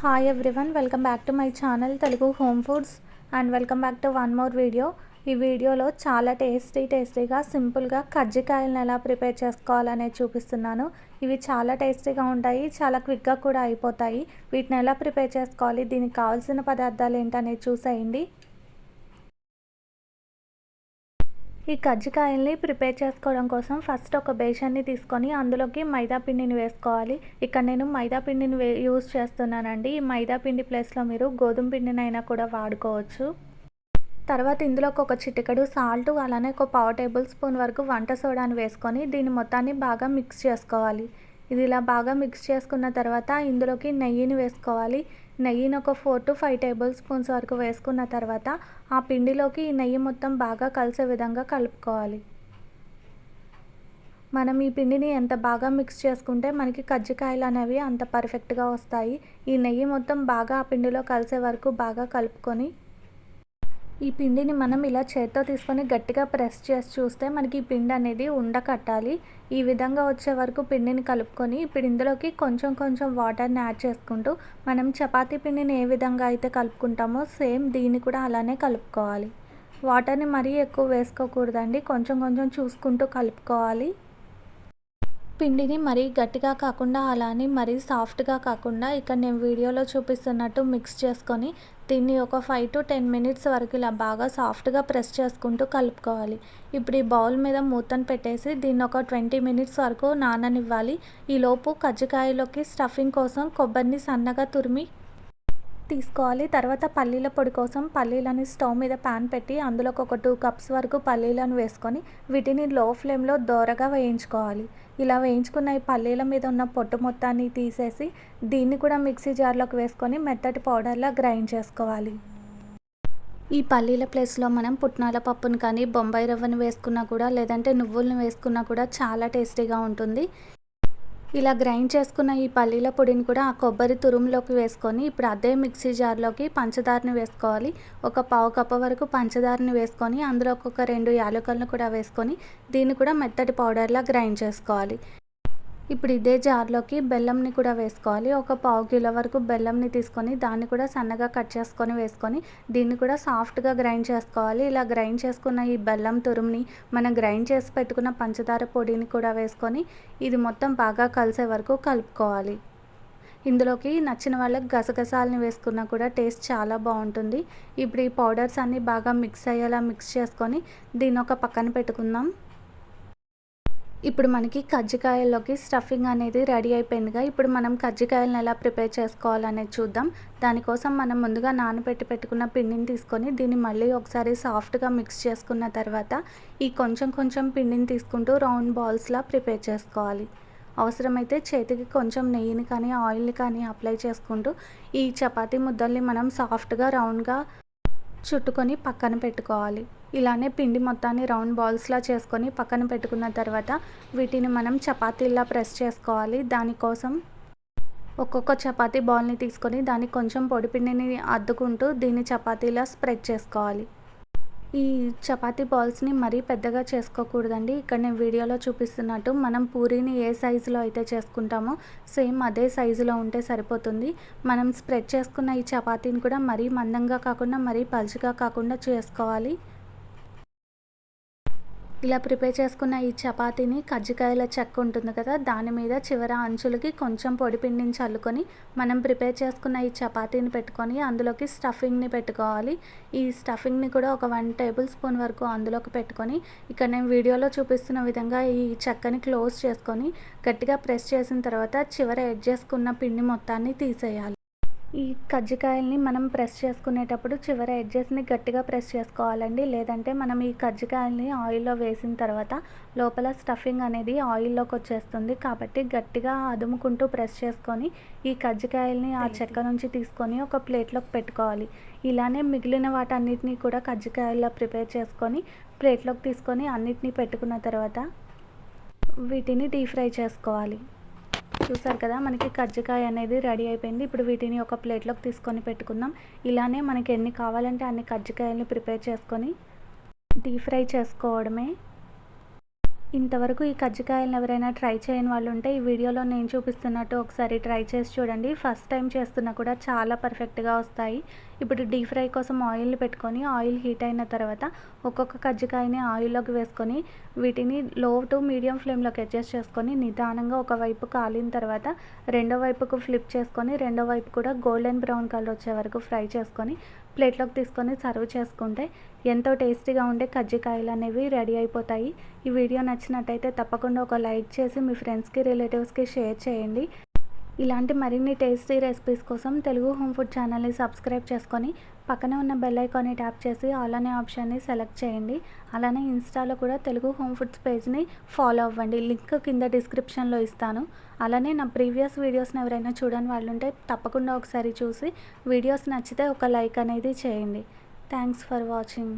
Hi everyone, welcome back to my channel Telugu home foods and welcome back to one more video. ఈ వీడియోలో చాలా టేస్టీగా సింపుల్గా కజ్జికాయలను ఎలా ప్రిపేర్ చేసుకోవాలనేది చూపిస్తున్నాను. ఇవి చాలా టేస్టీగా ఉంటాయి, చాలా క్విక్గా కూడా అయిపోతాయి. వీటిని ఎలా ప్రిపేర్ చేసుకోవాలి, దీనికి కావాల్సిన పదార్థాలు ఏంటనేది చూసేయండి. ఈ కజ్జికాయల్ని ప్రిపేర్ చేసుకోవడం కోసం ఫస్ట్ ఒక బేషన్ని తీసుకొని అందులోకి మైదా పిండిని వేసుకోవాలి. ఇక్కడ నేను మైదా పిండిని యూజ్ చేస్తున్నానండి. ఈ మైదా పిండి ప్లేస్లో మీరు గోధుమ పిండినైనా కూడా వాడుకోవచ్చు. తర్వాత ఇందులోకి ఒక చిటికెడు సాల్ట్, అలానే ఒక 1/2 టేబుల్ స్పూన్ వరకు వంట సోడాని వేసుకొని దీన్ని మొత్తాన్ని బాగా మిక్స్ చేసుకోవాలి. ఇది ఇలా బాగా మిక్స్ చేసుకున్న తర్వాత ఇందులోకి నెయ్యిని వేసుకోవాలి. నెయ్యిని ఒక 4 to 5 టేబుల్ స్పూన్స్ వరకు వేసుకున్న తర్వాత ఆ పిండిలోకి ఈ నెయ్యి మొత్తం బాగా కలిసే విధంగా కలుపుకోవాలి. మనం ఈ పిండిని ఎంత బాగా మిక్స్ చేసుకుంటే మనకి కజ్జికాయలు అనేవి అంత పర్ఫెక్ట్గా వస్తాయి. ఈ నెయ్యి మొత్తం బాగా ఆ పిండిలో కలిసే వరకు బాగా కలుపుకొని ఈ పిండిని మనం ఇలా చేత్తో తీసుకొని గట్టిగా ప్రెస్ చేసి చూస్తే మనకి ఈ పిండి అనేది ఉండకట్టాలి. ఈ విధంగా వచ్చే వరకు పిండిని కలుపుకొని ఇప్పుడు ఇందులోకి కొంచెం వాటర్ని యాడ్ చేసుకుంటూ మనం చపాతీ పిండిని ఏ విధంగా అయితే కలుపుకుంటామో సేమ్ దీన్ని కూడా అలానే కలుపుకోవాలి. వాటర్ని మరీ ఎక్కువ వేసుకోకూడదండి, కొంచెం చూసుకుంటూ కలుపుకోవాలి. పిండిని మరీ గట్టిగా కాకుండా అలానే మరీ సాఫ్ట్గా కాకుండా ఇక్కడ నేను వీడియోలో చూపిస్తున్నట్టు మిక్స్ చేసుకొని దీన్ని ఒక 5 to 10 మినిట్స్ వరకు ఇలా బాగా సాఫ్ట్గా ప్రెస్ చేసుకుంటూ కలుపుకోవాలి. ఇప్పుడు ఈ బౌల్ మీద మూతను పెట్టేసి దీన్ని ఒక 20 మినిట్స్ వరకు నాననివ్వాలి. ఈలోపు కజ్జికాయలోకి స్టఫింగ్ కోసం కొబ్బరిని సన్నగా తురిమి తీసుకోవాలి. తర్వాత పల్లీల పొడి కోసం పల్లీలని స్టవ్ మీద ప్యాన్ పెట్టి అందులోకి ఒక 2 కప్స్ వరకు పల్లీలను వేసుకొని వీటిని లో ఫ్లేమ్లో దోరగా వేయించుకోవాలి. ఇలా వేయించుకున్న ఈ పల్లీల మీద ఉన్న పొట్టు మొత్తాన్ని తీసేసి దీన్ని కూడా మిక్సీ జార్లోకి వేసుకొని మెత్తటి పౌడర్లా గ్రైండ్ చేసుకోవాలి. ఈ పల్లీల ప్లేస్లో మనం పుట్నాల పప్పును కానీ బొంబాయి రవ్వను వేసుకున్నా కూడా లేదంటే నువ్వులను వేసుకున్నా కూడా చాలా టేస్టీగా ఉంటుంది. ఇలా గ్రైండ్ చేసుకున్న ఈ పల్లీల పొడిని కూడా ఆ కొబ్బరి తురుములోకి వేసుకొని ఇప్పుడు అదే మిక్సీ జార్లోకి పంచదారని వేసుకోవాలి. ఒక 1/2 కప్పు వరకు పంచదారని వేసుకొని అందులోకి ఒక 2 యాలకులను కూడా వేసుకొని దీన్ని కూడా మెత్తటి పౌడర్లా గ్రైండ్ చేసుకోవాలి. ఇప్పుడు ఇదే జార్లోకి బెల్లంని కూడా వేసుకోవాలి. ఒక 1/2 కిలో వరకు బెల్లంని తీసుకొని దాన్ని కూడా సన్నగా కట్ చేసుకొని వేసుకొని దీన్ని కూడా సాఫ్ట్గా గ్రైండ్ చేసుకోవాలి. ఇలా గ్రైండ్ చేసుకున్న ఈ బెల్లం తురుముని మనం గ్రైండ్ చేసి పెట్టుకున్న పంచదార పొడిని కూడా వేసుకొని ఇది మొత్తం బాగా కలిసే వరకు కలుపుకోవాలి. ఇందులోకి నచ్చిన వాళ్ళకి గసగసాలని వేసుకున్నా కూడా టేస్ట్ చాలా బాగుంటుంది. ఇప్పుడు ఈ పౌడర్స్ అన్నీ బాగా మిక్స్ అయ్యేలా మిక్స్ చేసుకొని దీన్ని ఒక పక్కన పెట్టుకుందాం. ఇప్పుడు మనకి కజ్జికాయల్లోకి స్టఫింగ్ అనేది రెడీ అయిపోయిందిగా. ఇప్పుడు మనం కజ్జికాయలను ఎలా ప్రిపేర్ చేసుకోవాలనేది చూద్దాం. దానికోసం మనం ముందుగా నానబెట్టి పెట్టుకున్న పిండిని తీసుకొని దీన్ని మళ్ళీ ఒకసారి సాఫ్ట్గా మిక్స్ చేసుకున్న తర్వాత ఈ కొంచెం పిండిని తీసుకుంటూ రౌండ్ బాల్స్లా ప్రిపేర్ చేసుకోవాలి. అవసరమైతే చేతికి కొంచెం నెయ్యిని కానీ ఆయిల్ని కానీ అప్లై చేసుకుంటూ ఈ చపాతీ ముద్దల్ని మనం సాఫ్ట్గా రౌండ్గా చుట్టుకొని పక్కన పెట్టుకోవాలి. ఇలానే పిండి మొత్తాన్ని రౌండ్ బాల్స్లా చేసుకొని పక్కన పెట్టుకున్న తర్వాత వీటిని మనం చపాతీలా ప్రెస్ చేసుకోవాలి. దానికోసం ఒక్కొక్క చపాతీ బాల్ని తీసుకొని దానికి కొంచెం పొడి పిండిని అద్దుకుంటూ దీన్ని చపాతీలా స్ప్రెడ్ చేసుకోవాలి. ఈ చపాతీ బాల్స్ని మరీ పెద్దగా చేసుకోకూడదండి. ఇక్కడ నేను వీడియోలో చూపిస్తున్నట్టు మనం పూరీని ఏ సైజులో అయితే చేసుకుంటామో సేమ్ అదే సైజులో ఉంటే సరిపోతుంది. మనం స్ప్రెడ్ చేసుకున్న ఈ చపాతీని కూడా మరీ మందంగా కాకుండా మరీ పలుచగా కాకుండా చేసుకోవాలి. ఇలా ప్రిపేర్ చేసుకున్న ఈ చపాతీని కజ్జికాయల చెక్క ఉంటుంది కదా, దాని మీద చివర అంచులకి కొంచెం పొడి పిండిని చల్లుకొని మనం ప్రిపేర్ చేసుకున్న ఈ చపాతీని పెట్టుకొని అందులోకి స్టఫింగ్ని పెట్టుకోవాలి. ఈ స్టఫింగ్ని కూడా ఒక 1 టేబుల్ స్పూన్ వరకు అందులోకి పెట్టుకొని ఇక్కడ నేను వీడియోలో చూపిస్తున్న విధంగా ఈ చెక్కని క్లోజ్ చేసుకొని గట్టిగా ప్రెస్ చేసిన తర్వాత చివర ఎడ్జెస్కున్న పిండి మొత్తాన్ని తీసేయాలి. ఈ కజ్జికాయల్ని మనం ప్రెస్ చేసుకునేటప్పుడు చివర ఎడ్జెస్ని గట్టిగా ప్రెస్ చేసుకోవాలండి. లేదంటే మనం ఈ కజ్జికాయల్ని ఆయిల్లో వేసిన తర్వాత లోపల స్టఫింగ్ అనేది ఆయిల్లోకి వచ్చేస్తుంది. కాబట్టి గట్టిగా అదుముకుంటూ ప్రెస్ చేసుకొని ఈ కజ్జికాయల్ని ఆ చెక్క నుంచి తీసుకొని ఒక ప్లేట్లోకి పెట్టుకోవాలి. ఇలానే మిగిలిన వాటన్నిటిని కూడా కజ్జికాయల్లో ప్రిపేర్ చేసుకొని ప్లేట్లోకి తీసుకొని అన్నిటినీ పెట్టుకున్న తర్వాత వీటిని డీప్ ఫ్రై చేసుకోవాలి. చూసారు కదా, మనకి కజ్జికాయ అనేది రెడీ అయిపోయింది. ఇప్పుడు వీటిని ఒక ప్లేట్లోకి తీసుకొని పెట్టుకుందాం. ఇలానే మనకి ఎన్ని కావాలంటే అన్ని కజ్జికాయలని ప్రిపేర్ చేసుకొని డీప్ ఫ్రై చేసుకోవడమే. ఇంతవరకు ఈ కజ్జికాయలను ఎవరైనా ట్రై చేయని వాళ్ళు ఉంటే ఈ వీడియోలో నేను చూపిస్తున్నట్టు ఒకసారి ట్రై చేసి చూడండి. ఫస్ట్ టైం చేస్తున్నా కూడా చాలా పర్ఫెక్ట్గా వస్తాయి. ఇప్పుడు డీప్ ఫ్రై కోసం ఆయిల్ని పెట్టుకొని ఆయిల్ హీట్ అయిన తర్వాత ఒక్కొక్క కజ్జికాయని ఆయిల్లోకి వేసుకొని వీటిని లో టు మీడియం ఫ్లేమ్లోకి అడ్జస్ట్ చేసుకొని నిదానంగా ఒకవైపు కాలిన తర్వాత రెండో వైపుకు ఫ్లిప్ చేసుకొని రెండో వైపు కూడా గోల్డెన్ బ్రౌన్ కలర్ వచ్చే వరకు ఫ్రై చేసుకొని ప్లేట్లోకి తీసుకొని సర్వ్ చేసుకుంటే ఎంతో టేస్టీగా ఉండే కజ్జికాయలు అనేవి రెడీ అయిపోతాయి. ఈ వీడియో నచ్చినట్టయితే తప్పకుండా ఒక లైక్ చేసి మీ ఫ్రెండ్స్కి రిలేటివ్స్కి షేర్ చేయండి. ఇలాంటి మరిన్ని టేస్టీ రెసిపీస్ కోసం తెలుగు హోమ్ ఫుడ్ ఛానల్ని సబ్స్క్రైబ్ చేసుకొని పక్కనే ఉన్న బెల్ ఐకాన్ని ట్యాప్ చేసి ఆల్ అనే ఆప్షన్ని సెలెక్ట్ చేయండి. అలానే ఇన్స్టాలో కూడా తెలుగు హోమ్ ఫుడ్స్ పేజ్ని ఫాలో అవ్వండి. లింక్ కింద డిస్క్రిప్షన్లో ఇస్తాను. అలానే నా ప్రీవియస్ వీడియోస్ని ఎవరైనా చూడని వాళ్ళు ఉంటే తప్పకుండా ఒకసారి చూసి వీడియోస్ నచ్చితే ఒక లైక్ అనేది చేయండి. Thanks for watching.